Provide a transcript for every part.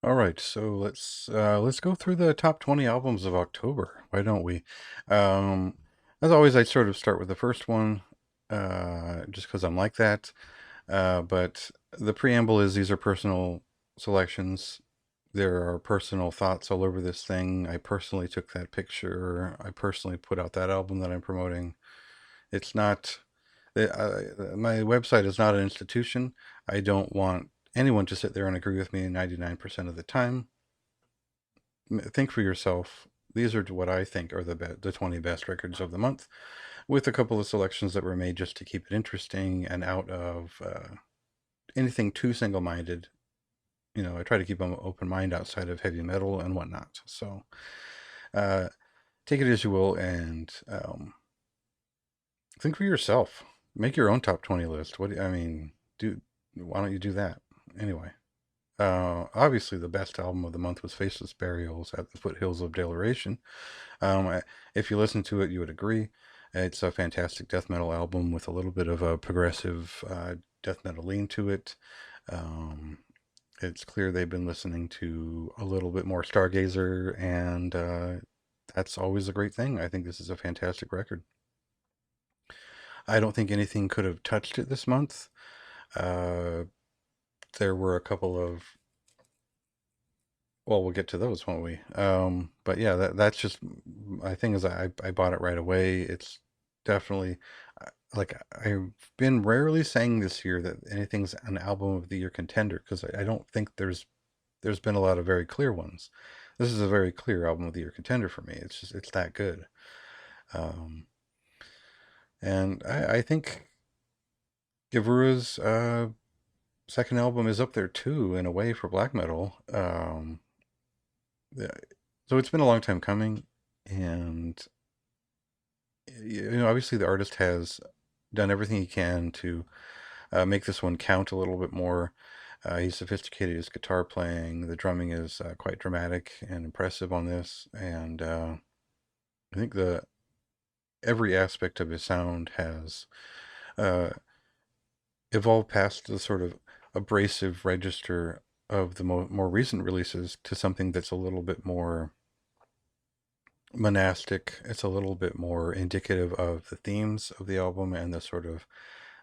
All right, so let's go through the top 20 albums of October. Why don't we? Um, as always, I sort of start with the first one, just because I'm like that. But the preamble is these are personal selections. There are personal thoughts all over this thing. I personally took that picture. I personally put out that album that I'm promoting. It's not. My website is not an institution. I don't want anyone to sit there and agree with me 99% of the time. Think for yourself. These are what I think are the 20 best records of the month, with a couple of selections that were made just to keep it interesting and out of anything too single-minded. I try to keep an open mind outside of heavy metal and whatnot. So uh, take it as you will, and think for yourself. Make your own top 20 list. I mean? Do Why don't you do that anyway? Obviously, the best album of the month was Faceless Burials at the Foothills of Deliration. If you listen to it, you would agree. It's a fantastic death metal album with a little bit of a progressive death metal lean to it. Um, it's clear they've been listening to a little bit more Stargazer, and that's always a great thing. I think this is a fantastic record. I don't think anything could have touched it this month. Uh, there were a couple of, well, we'll get to those, won't we? But yeah, that's just my thing is I bought it right away. It's definitely like I've been rarely saying this year that anything's an album of the year contender because I don't think there's been a lot of very clear ones. This is a very clear album of the year contender for me. It's that good. Um, and I think Gavura's second album is up there too in a way for black metal. Yeah, so it's been a long time coming, and obviously the artist has done everything he can to make this one count a little bit more. He's sophisticated his guitar playing. The drumming is quite dramatic and impressive on this, and I think the every aspect of his sound has uh, evolved past the sort of abrasive register of the more recent releases to something that's a little bit more monastic. It's a little bit more indicative of the themes of the album and the sort of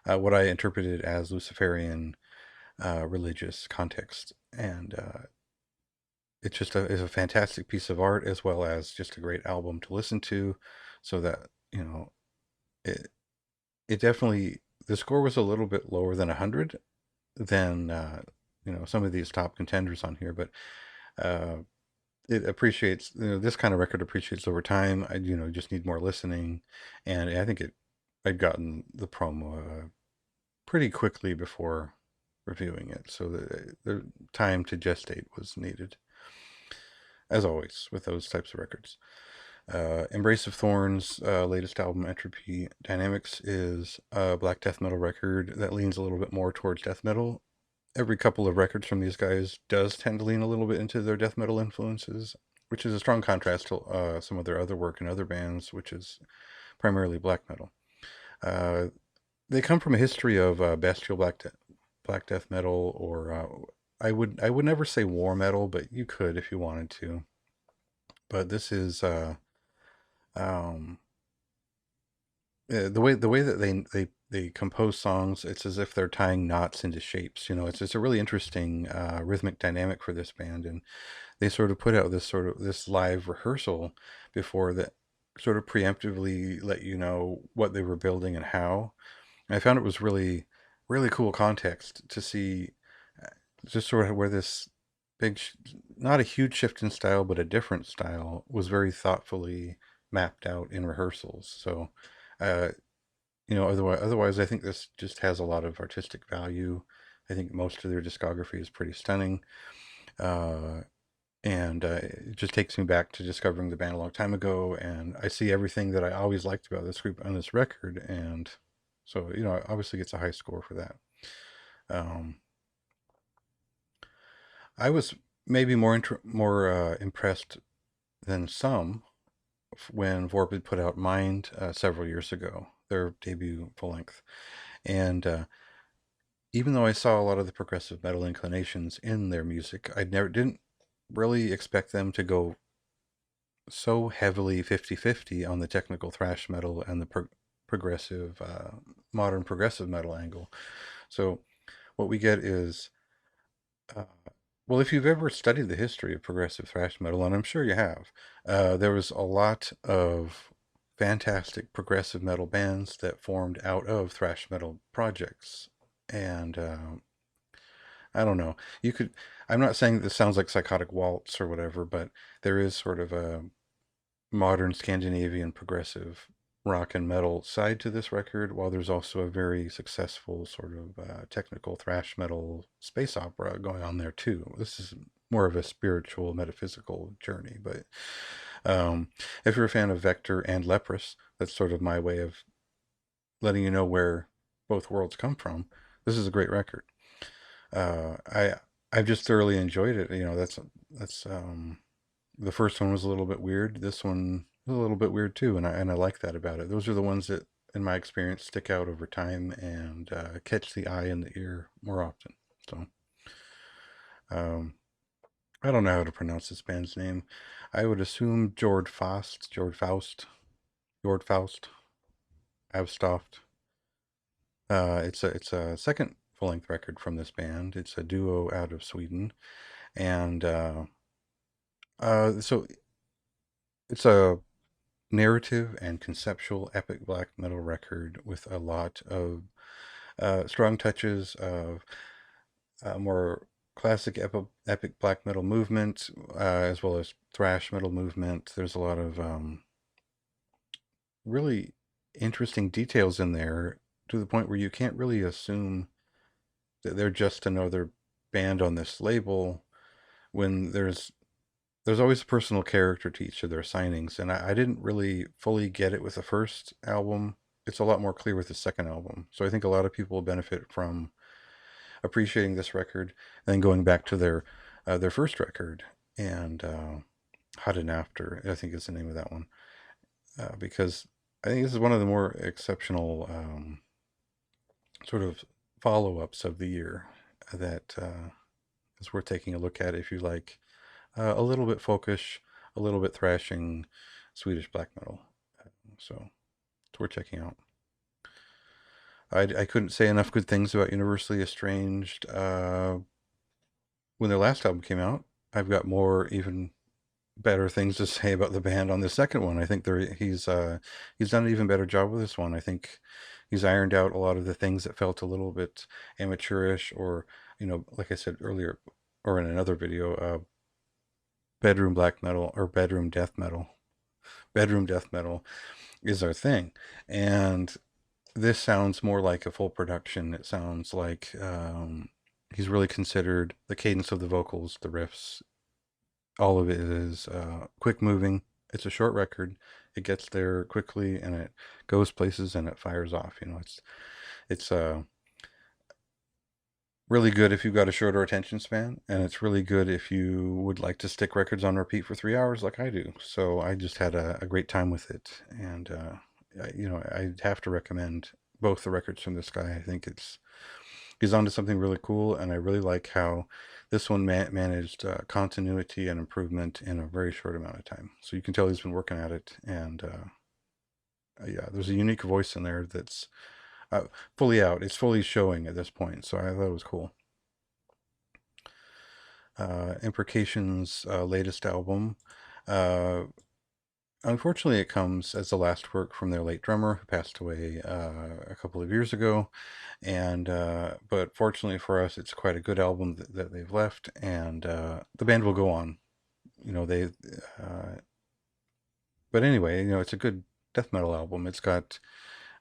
what I interpreted as Luciferian religious context. And it's just is a fantastic piece of art as well as just a great album to listen to. So that it it definitely the score was a little bit lower than 100 than some of these top contenders on here, but uh, it appreciates this kind of record appreciates over time. I just need more listening, and I think I'd gotten the promo pretty quickly before reviewing it, so the time to gestate was needed, as always with those types of records. Embrace of Thorns' latest album, Entropy Dynamics, is a black death metal record that leans a little bit more towards death metal. Every couple of records from these guys does tend to lean a little bit into their death metal influences, which is a strong contrast to some of their other work in other bands, which is primarily black metal. Uh, they come from a history of bestial black death metal, or I would never say war metal, but you could if you wanted to. But this is um, the way that they compose songs, it's as if they're tying knots into shapes. It's a really interesting rhythmic dynamic for this band, and they sort of put out this live rehearsal before that sort of preemptively let you know what they were building and how. And I found it was really really cool context to see just sort of where this big not a huge shift in style but a different style was very thoughtfully mapped out in rehearsals. So uh, otherwise, I think this just has a lot of artistic value. I think most of their discography is pretty stunning. Uh, and it just takes me back to discovering the band a long time ago, and I see everything that I always liked about this group on this record, and so obviously gets a high score for that. Um, I was maybe more impressed than some when Vorpid put out Mind several years ago, their debut full length, and even though I saw a lot of the progressive metal inclinations in their music, I never didn't really expect them to go so heavily 50-50 on the technical thrash metal and the progressive, modern progressive metal angle. So what we get is, uh, well, if you've ever studied the history of progressive thrash metal, and I'm sure you have, there was a lot of fantastic progressive metal bands that formed out of thrash metal projects. And I don't know. You could. I'm not saying that this sounds like Psychotic Waltz or whatever, but there is sort of a modern Scandinavian progressive rock and metal side to this record, while there's also a very successful sort of technical thrash metal space opera going on there too. This is more of a spiritual, metaphysical journey. But if you're a fan of Vector and Leprous, that's sort of my way of letting you know where both worlds come from. This is a great record. I've just thoroughly enjoyed it. You know, that's the first one was a little bit weird. This one was a little bit weird too, and I like that about it. Those are the ones that, in my experience, stick out over time and catch the eye and the ear more often. So, um, I don't know how to pronounce this band's name. I would assume Jord Faust, Avstoft. It's a second full length record from this band. It's a duo out of Sweden, and so it's a narrative and conceptual epic black metal record with a lot of strong touches of more classic epic black metal movement, as well as thrash metal movement. There's a lot of really interesting details in there, to the point where you can't really assume that they're just another band on this label, when there's always a personal character to each of their signings, and I didn't really fully get it with the first album. It's a lot more clear with the second album, so I think a lot of people benefit from appreciating this record and then going back to their first record, and Hot and After, I think is the name of that one, because I think this is one of the more exceptional sort of follow-ups of the year that is worth taking a look at if you like a little bit folkish, a little bit thrashing Swedish black metal. So it's worth checking out. I couldn't say enough good things about Universally Estranged when their last album came out. I've got more, even better things to say about the band on the second one. I think he's done an even better job with this one. I think he's ironed out a lot of the things that felt a little bit amateurish, or, you know, like I said earlier, or in another video, bedroom black metal or bedroom death metal. Bedroom death metal is our thing, and this sounds more like a full production. It sounds like he's really considered the cadence of the vocals, the riffs. All of it is quick moving. It's a short record. It gets there quickly, and it goes places, and it fires off. You know, it's really good if you've got a shorter attention span, and it's really good if you would like to stick records on repeat for 3 hours like I do. So I just had a great time with it, and you know, I'd have to recommend both the records from this guy. I think he's onto something really cool, and I really like how this one managed continuity and improvement in a very short amount of time. So you can tell he's been working at it, and yeah, there's a unique voice in there that's uh, fully out. It's fully showing at this point, so I thought it was cool. Imprecation's latest album. Uh, Unfortunately, it comes as the last work from their late drummer, who passed away a couple of years ago. And but fortunately for us, it's quite a good album that they've left, and the band will go on. You know, but anyway, you know, it's a good death metal album. It's got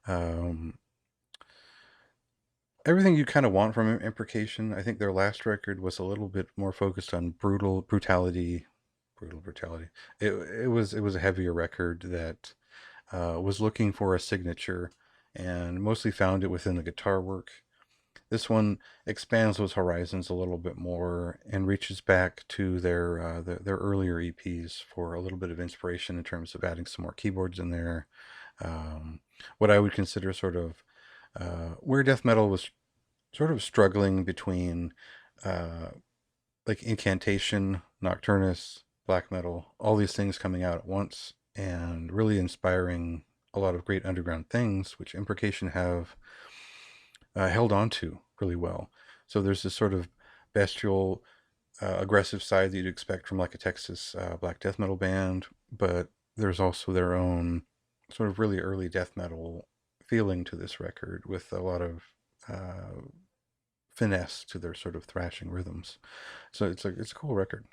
um, everything you kind of want from Imprecation. I think their last record was a little bit more focused on brutality. It was a heavier record that was looking for a signature, and mostly found it within the guitar work. This one expands those horizons a little bit more and reaches back to their earlier EPs for a little bit of inspiration in terms of adding some more keyboards in there. Um, what I would consider sort of where death metal was sort of struggling between uh, like incantation nocturnus, black metal, all these things coming out at once and really inspiring a lot of great underground things, which imprecation have held on to really well. So there's this sort of bestial, aggressive side that you'd expect from like a Texas black death metal band, but there's also their own sort of really early death metal feeling to this record with a lot of uh, finesse to their sort of thrashing rhythms. So it's a cool record,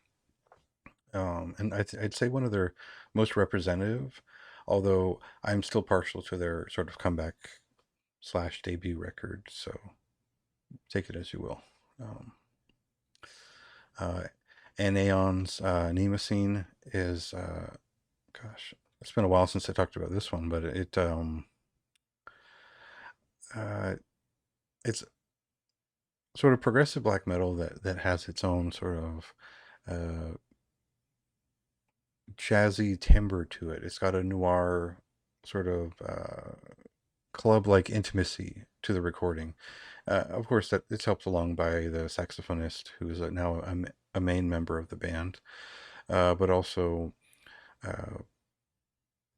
and I'd say one of their most representative, although I'm still partial to their sort of comeback slash debut record. So take it as you will. Um, uh, and Aeon's Nemocene is, gosh, it's been a while since I talked about this one, but uh, it's sort of progressive black metal that has its own sort of uh, jazzy timbre to it. It's got a noir sort of club-like intimacy to the recording. Of course, that it's helped along by the saxophonist, who is now a main member of the band, but also uh,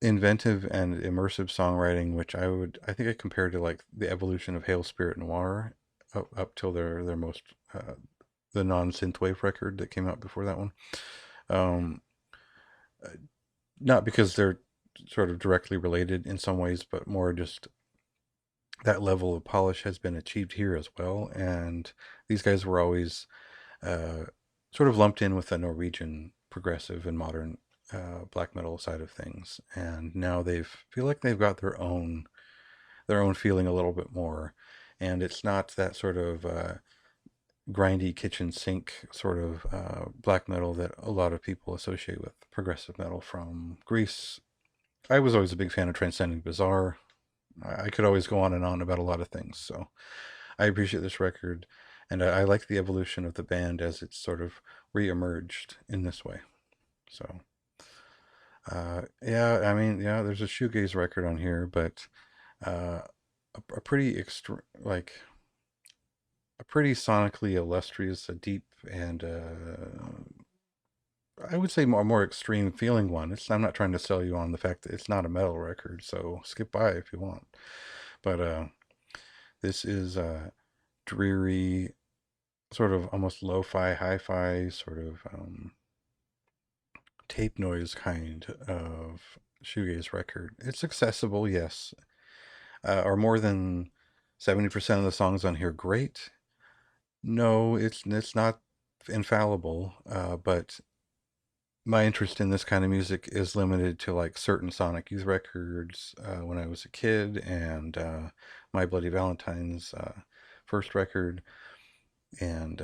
inventive and immersive songwriting, which I think I compared to like the evolution of Hail Spirit Noir up till their most the non synthwave record that came out before that one. Um, Not because they're sort of directly related in some ways, but more just that level of polish has been achieved here as well. And these guys were always uh, sort of lumped in with the Norwegian progressive and modern black metal side of things, and now they feel like they've got their own feeling a little bit more, and it's not that sort of grindy kitchen sink sort of black metal that a lot of people associate with progressive metal from Greece. I was always a big fan of Transcending Bizarre. I could always go on and on about a lot of things, so I appreciate this record, and I like the evolution of the band as it's sort of re-emerged in this way. So, yeah, I mean, yeah, there's a shoegaze record on here, but uh, a pretty like a pretty sonically illustrious, a deep, and I would say more extreme feeling one. I'm not trying to sell you on the fact that it's not a metal record, so skip by if you want. But this is dreary, sort of almost lo-fi, hi-fi, sort of tape noise kind of shoegaze record. It's accessible, yes. Are more than 70% of the songs on here great? No, it's not infallible, but my interest in this kind of music is limited to like certain Sonic Youth records when I was a kid, and My Bloody Valentine's first record, and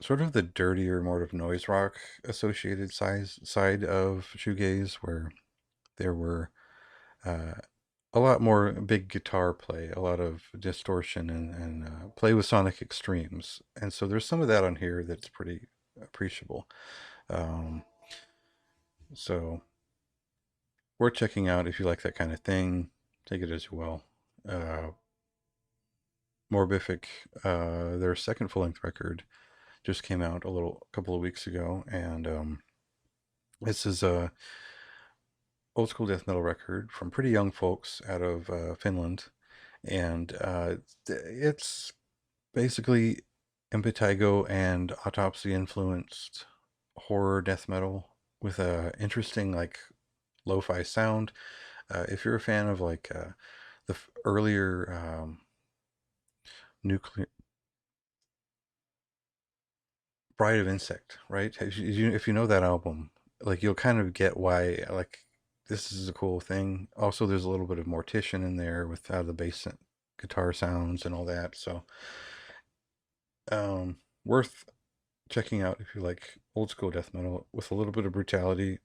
sort of the dirtier, more of noise rock associated side of shoegaze, where there were uh, a lot more big guitar play, a lot of distortion, and play with sonic extremes. And so there's some of that on here that's pretty appreciable. Um, so worth checking out if you like that kind of thing. Take it as you will. Uh, Morbific, their second full length record, just came out a couple of weeks ago, and this is a old school death metal record from pretty young folks out of Finland, and it's basically impetigo and autopsy influenced horror death metal with a interesting like lo-fi sound. If you're a fan of like the earlier nuclear Bride of Insect, right? If you know that album, like you'll kind of get why like this is a cool thing. Also, there's a little bit of Mortician in there with how the bass guitar sounds and all that. So, worth checking out if you like old school death metal with a little bit of brutality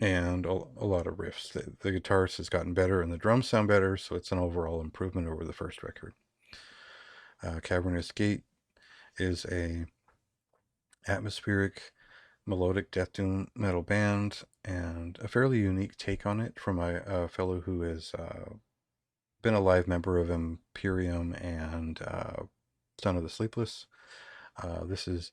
and a lot of riffs. The guitarist has gotten better and the drums sound better, so it's an overall improvement over the first record. Cavernous Gate is a atmospheric melodic death doom metal band, and a fairly unique take on it from a fellow who has been a live member of Imperium and Son of the Sleepless. This is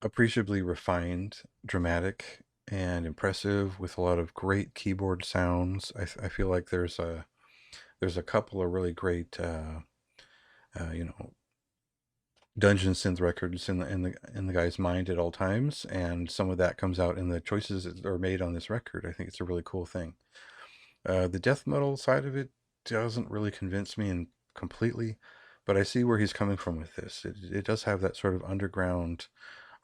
appreciably refined, dramatic, and impressive with a lot of great keyboard sounds. I feel like there's a couple of really great you know, dungeon synth records in the guy's mind at all times, and some of that comes out in the choices that are made on this record. I think it's a really cool thing. The death metal side of it doesn't really convince me and completely, but I see where he's coming from with this. It does have that sort of underground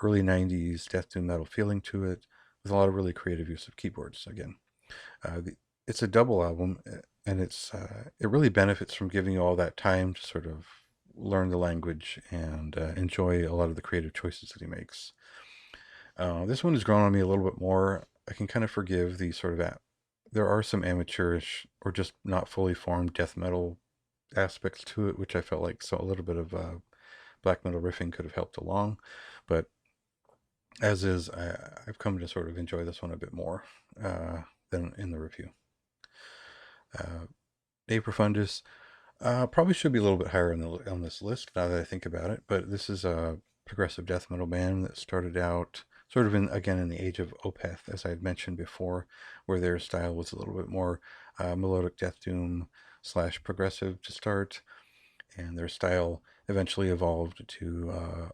early 90s death doom metal feeling to it, with a lot of really creative use of keyboards again. It's a double album, and it really benefits from giving you all that time to sort of learn the language and enjoy a lot of the creative choices that he makes. This one has grown on me a little bit more. I can kind of forgive the sort of there are some amateurish or just not fully formed death metal aspects to it, which I felt like a little bit of black metal riffing could have helped along. But as is, I've come to sort of enjoy this one a bit more than in the review. De Profundis probably should be a little bit higher on this list now that I think about it, but this is a progressive death metal band that started out sort of in the age of Opeth, as I had mentioned before, where their style was a little bit more melodic death doom slash progressive to start, and their style eventually evolved to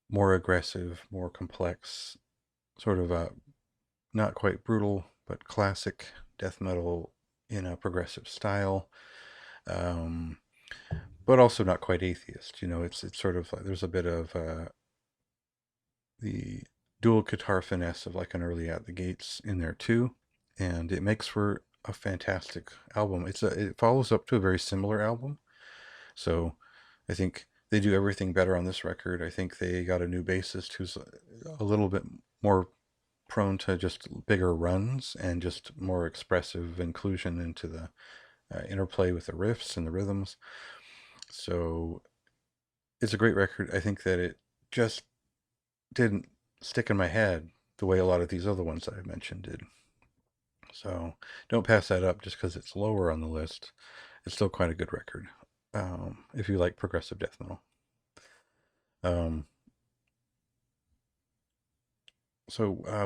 more aggressive, more complex, sort of not quite brutal, but classic death metal in a progressive style. Um, but also not quite atheist. It's sort of like there's a bit of the dual guitar finesse of like an early At the Gates in there too, and it makes for a fantastic album. It follows up to a very similar album, so I think they do everything better on this record. I think they got a new bassist who's a little bit more prone to just bigger runs and just more expressive inclusion into the interplay with the riffs and the rhythms. So it's a great record. I think that it just didn't stick in my head the way a lot of these other ones that I've mentioned did. So don't pass that up just because it's lower on the list. It's still quite a good record if you like progressive death metal. Um,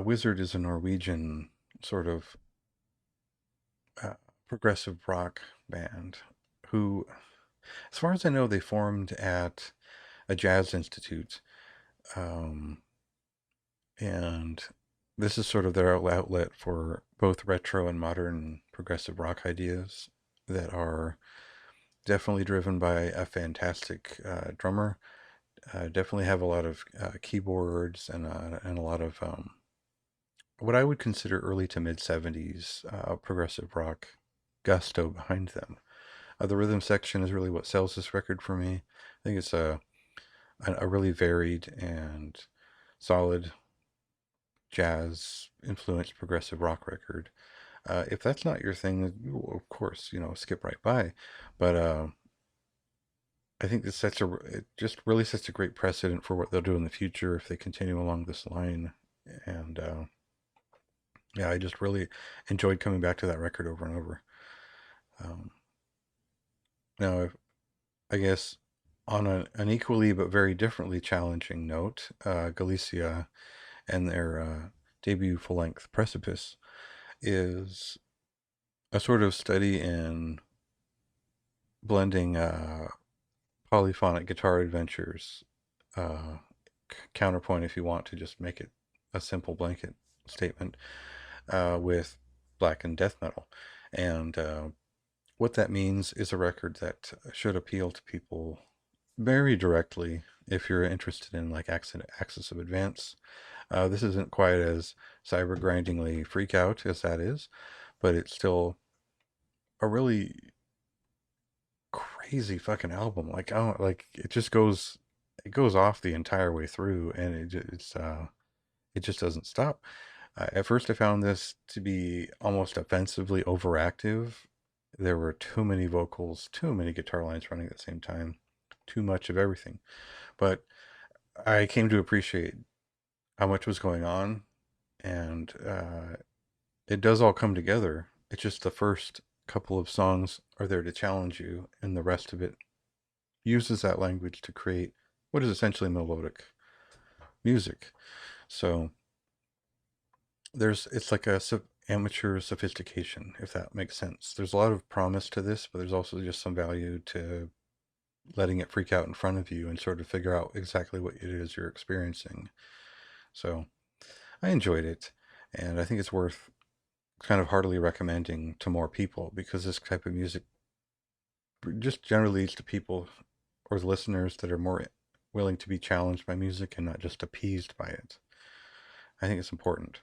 Wizard is a Norwegian sort of uh, progressive rock band who, as far as I know, they formed at a jazz institute. Um, and this is sort of their outlet for both retro and modern progressive rock ideas that are definitely driven by a fantastic drummer. Definitely have a lot of keyboards and a lot of what I would consider early to mid 70s progressive rock gusto behind them. The rhythm section is really what sells this record for me. I think it's a really varied and solid jazz influenced progressive rock record. If that's not your thing, of course, skip right by. But I think it just really sets a great precedent for what they'll do in the future if they continue along this line. And yeah, I just really enjoyed coming back to that record over and over. Um, Now, I guess on an equally but very differently challenging note, Galicia and their debut full length Precipice is a sort of study in blending polyphonic guitar adventures, uh, counterpoint if you want to just make it a simple blanket statement, with black and death metal. And what that means is a record that should appeal to people very directly if you're interested in like Axis of Advance. This isn't quite as cyber grindingly freak out as that is, but it's still a really crazy fucking album. Like, I don't like it goes off the entire way through, and it just doesn't stop. At first, I found this to be almost offensively overactive. There were too many vocals, too many guitar lines running at the same time, too much of everything. But I came to appreciate how much was going on, and it does all come together. It's just the first couple of songs are there to challenge you, and the rest of it uses that language to create what is essentially melodic music. So it's like a amateur sophistication, if that makes sense. There's a lot of promise to this, but there's also just some value to letting it freak out in front of you and sort of figure out exactly what it is you're experiencing. So I enjoyed it, and I think it's worth kind of heartily recommending to more people because this type of music just generally leads to people or listeners that are more willing to be challenged by music and not just appeased by it. I think it's important.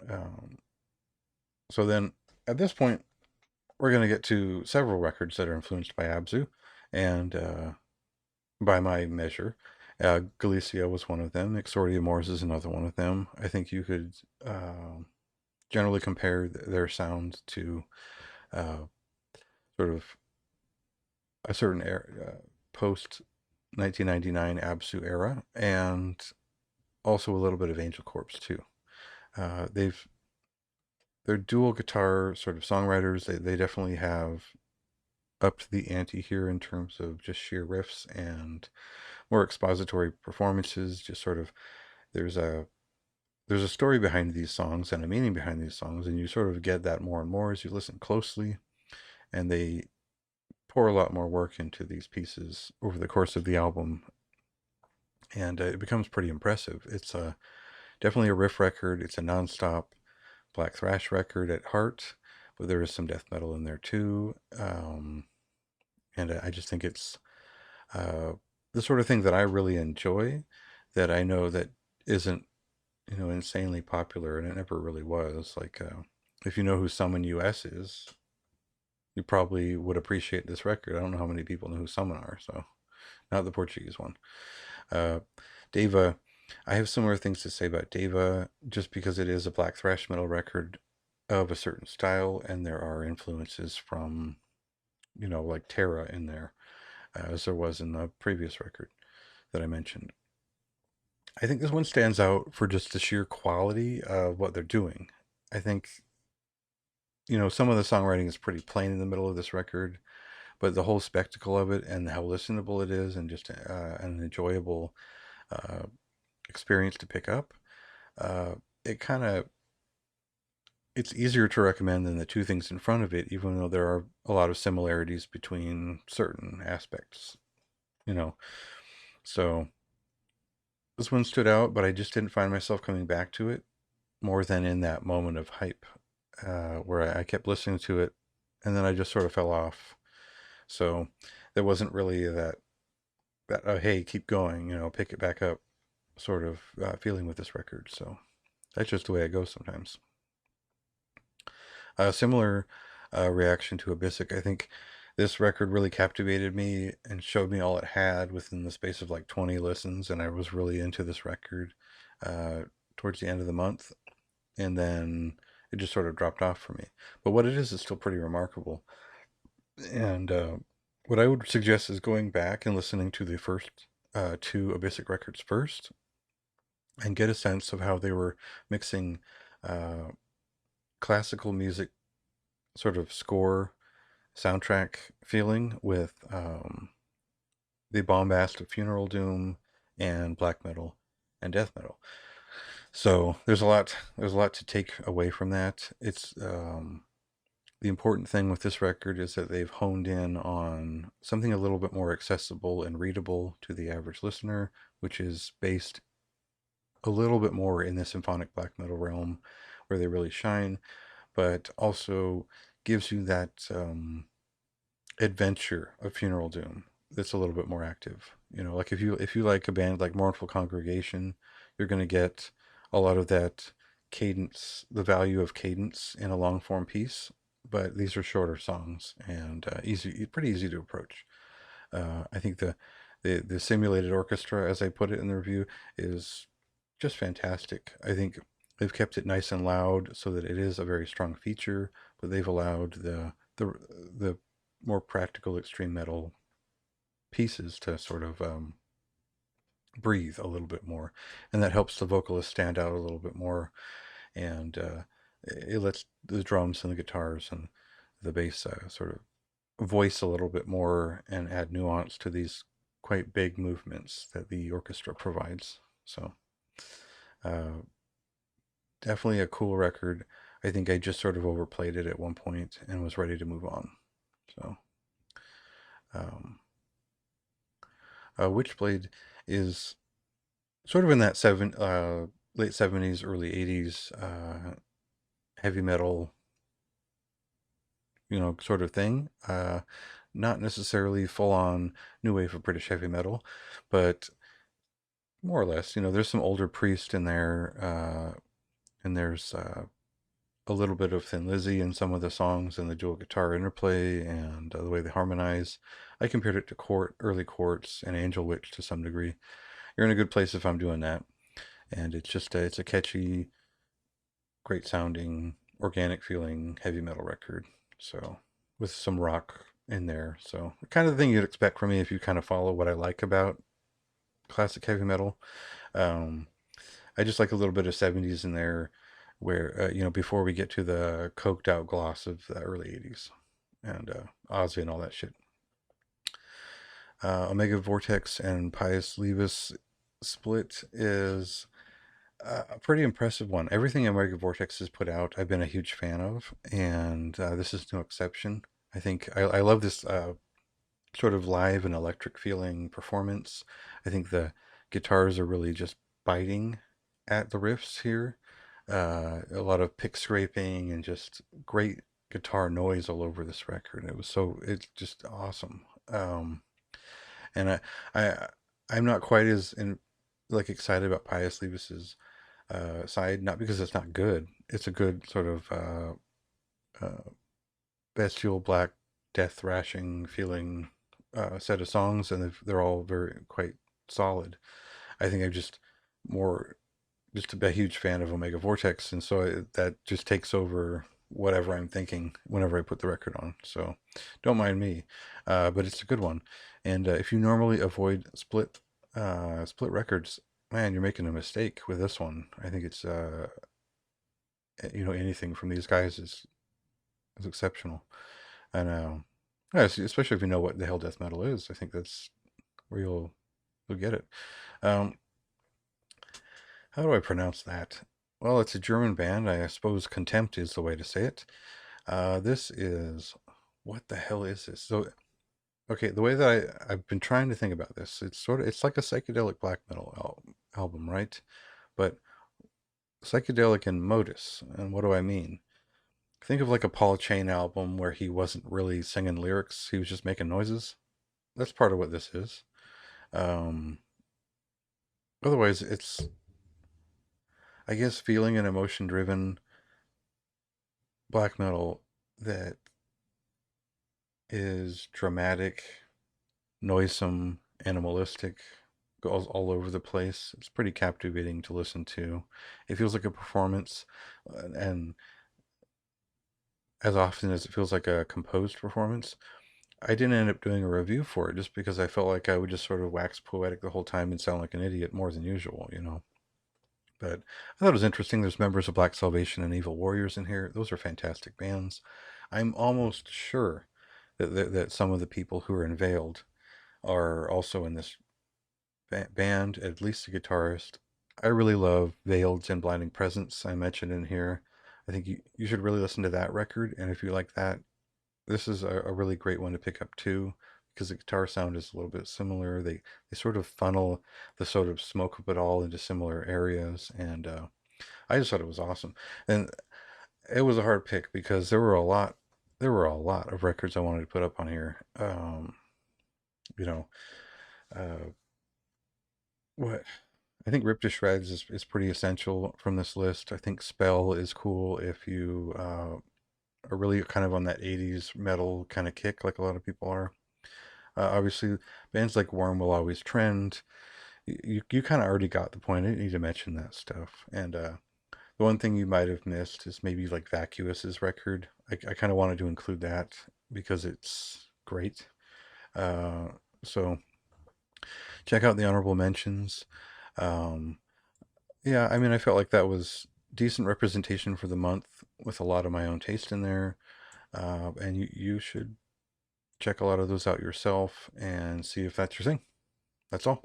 Um, so then at this point, we're going to get to several records that are influenced by Abzu, and by my measure, Galicia was one of them. Exordia Moors is another one of them. I think you could generally compare their sound to uh, sort of a certain era, post 1999 Absu era, and also a little bit of Angel Corpse too. They've they're dual guitar sort of songwriters. They definitely have upped the ante here in terms of just sheer riffs and more expository performances. Just sort of there's a there's a story behind these songs and a meaning behind these songs, and you sort of get that more and more as you listen closely. And they pour a lot more work into these pieces over the course of the album, and it becomes pretty impressive. It's definitely a riff record. It's a nonstop black thrash record at heart, but there is some death metal in there too. And I just think it's uh, the sort of thing that I really enjoy, that I know that isn't insanely popular, and it never really was. Like, if you know who Summon US is, you probably would appreciate this record. I don't know how many people know who Summon are, so not the Portuguese one. Uh, Deva, I have similar things to say about Deva, just because it is a black thrash metal record of a certain style, and there are influences from, like Terra in there, as there was in the previous record that I mentioned. I think this one stands out for just the sheer quality of what they're doing. I think, some of the songwriting is pretty plain in the middle of this record, but the whole spectacle of it and how listenable it is and just an enjoyable uh, experience to pick up, uh, it kind of it's easier to recommend than the two things in front of it, even though there are a lot of similarities between certain aspects, you know. So this one stood out, but I just didn't find myself coming back to it more than in that moment of hype, where I kept listening to it, and then I just sort of fell off. So there wasn't really that oh, hey, keep going, pick it back up sort of feeling with this record. So that's just the way it goes sometimes. A similar reaction to Abyssic. I think this record really captivated me and showed me all it had within the space of like 20 listens, and I was really into this record uh, towards the end of the month, and then it just sort of dropped off for me. But what it is still pretty remarkable. And what I would suggest is going back and listening to the first two Abyssic records first, and get a sense of how they were mixing uh, classical music sort of score soundtrack feeling with the bombast of funeral doom and black metal and death metal. So there's a lot to take away from that. It's the important thing with this record is that they've honed in on something a little bit more accessible and readable to the average listener, which is based a little bit more in the symphonic black metal realm where they really shine, but also gives you that adventure of funeral doom that's a little bit more active. Like if you like a band like Mournful Congregation, you're going to get a lot of that cadence, the value of cadence in a long form piece. But these are shorter songs and pretty easy to approach. I think the simulated orchestra, as I put it in the review, is just fantastic. I think they've kept it nice and loud so that it is a very strong feature, but they've allowed the more practical extreme metal pieces to sort of breathe a little bit more, and that helps the vocalist stand out a little bit more, and it lets the drums and the guitars and the bass sort of voice a little bit more and add nuance to these quite big movements that the orchestra provides. So uh, definitely a cool record. I think I just sort of overplayed it at one point and was ready to move on. So um, Witchblade is sort of in that late 70s, early 80s heavy metal, sort of thing. Not necessarily full on new wave of British heavy metal, but more or less. There's some older Priest in there, and there's a little bit of Thin Lizzy in some of the songs and the dual guitar interplay and the way they harmonize. I compared it to early Quartz and Angel Witch to some degree. You're in a good place if I'm doing that. And it's just it's a catchy, great sounding, organic feeling heavy metal record. So with some rock in there. So the kind of thing you'd expect from me if you kind of follow what I like about classic heavy metal. Um, I just like a little bit of 70s in there where, before we get to the coked out gloss of the early 80s and Ozzy and all that shit. Omega Vortex and Pius Levis split is a pretty impressive one. Everything Omega Vortex has put out, I've been a huge fan of, and this is no exception. I think I love this sort of live and electric feeling performance. I think the guitars are really just biting at the riffs here. A lot of pick scraping and just great guitar noise all over this record. It's just awesome. And I, I'm not quite as like excited about Pius Levis's side, not because it's not good. It's a good sort of uh, bestial black death thrashing feeling set of songs, and they're all very quite solid. I think I'm just more just a huge fan of Omega Vortex, and so that just takes over whatever I'm thinking whenever I put the record on. So don't mind me, but it's a good one. And if you normally avoid split records, man, you're making a mistake with this one. I think it's anything from these guys is exceptional. And yeah, especially if you know what the hell death metal is, I think that's where you'll get it. Um, how do I pronounce that? Well, it's a German band. I suppose Contempt is the way to say it. This is what the hell is this? So, okay, the way that I've been trying to think about this, it's like a psychedelic black metal album, right? But psychedelic in modus. And what do I mean? Think of like a Paul Chain album where he wasn't really singing lyrics; he was just making noises. That's part of what this is. Um, Otherwise, it's, I guess, feeling and emotion driven black metal that is dramatic, noisome, animalistic, goes all over the place. It's pretty captivating to listen to. It feels like a performance, and as often as it feels like a composed performance, I didn't end up doing a review for it just because I felt like I would just sort of wax poetic the whole time and sound like an idiot more than usual. But I thought it was interesting. There's members of Black Salvation and Evil Warriors in here. Those are fantastic bands. I'm almost sure that some of the people who are unveiled are also in this band, at least the guitarist. I really love Veiled and Blinding Presence, I mentioned in here. I think you should really listen to that record, and if you like that, this is a really great one to pick up too, because the guitar sound is a little bit similar. They sort of funnel the sort of smoke of it all into similar areas, and I just thought it was awesome. And it was a hard pick because there were a lot of records I wanted to put up on here. You know, uh, what I think Rip to Shreds is pretty essential from this list. I think Spell is cool if you are really kind of on that 80s metal kind of kick, like a lot of people are. Obviously, bands like Worm will always trend. You kind of already got the point. I didn't need to mention that stuff. And the one thing you might have missed is maybe like Vacuous's record. I kind of wanted to include that because it's great. Uh, so check out the honorable mentions. Um, yeah, I mean, I felt like that was decent representation for the month with a lot of my own taste in there. And you should check a lot of those out yourself and see if that's your thing. That's all.